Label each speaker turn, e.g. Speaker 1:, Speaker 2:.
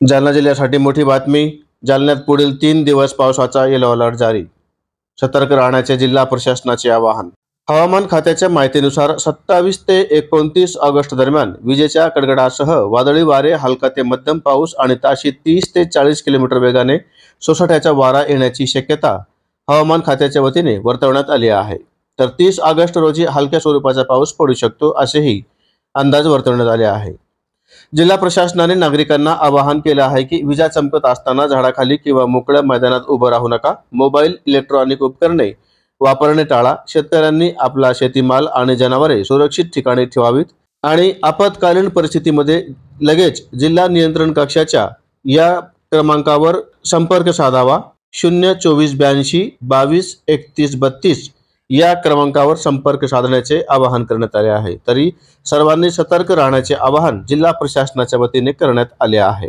Speaker 1: जालना जिल्ह्यासाठी मोठी बातमी। जालन्यात पुढील 3 दिवस पावसाचा येलो अलर्ट जारी। सतर्क राहण्याचे जिल्हा प्रशासनाचे आवाहन। हवामान खात्याच्या माहितीनुसार 27 ते 29 ऑगस्ट दरम्यान विजेच्या कडकडाटासह वादळी वारे, हलका ते मध्यम पाऊस आणि ताशी 30 ते 40 किलोमीटर वेगाने सोसाट्याचा वारा येण्याची शक्यता हवामान खात्याच्या वतीने वर्तवण्यात आली आहे। तर 30 ऑगस्ट रोजी हलक्या स्वरूपाचा पाऊस पडू शकतो असेही अंदाज वर्तवण्यात आले आहे। जिल्हा प्रशासनाने नागरिकांना आवाहन केले आहे की विजा चमकत असताना झाडाखाली किंवा मोकळ्या मैदानात उभं राहू नका। मोबाईल, इलेक्ट्रॉनिक उपकरणे वापरणे टाळा। शेतकऱ्यांनी आपला शेतीमाल आणि जनावरे सुरक्षित ठिकाणी ठेवावीत आणि आपत्कालीन परिस्थितीमध्ये लगेच जिल्हा नियंत्रण कक्षाच्या या क्रमांकावर संपर्क साधावा। 02482 22 31 32 या क्रमांकावर संपर्क साधण्याचे आवाहन करण्यात आले आहे। तरी सर्वांनी सतर्क राहण्याचे आवाहन जिल्हा प्रशासनाच्या वतीने करण्यात आले आहे।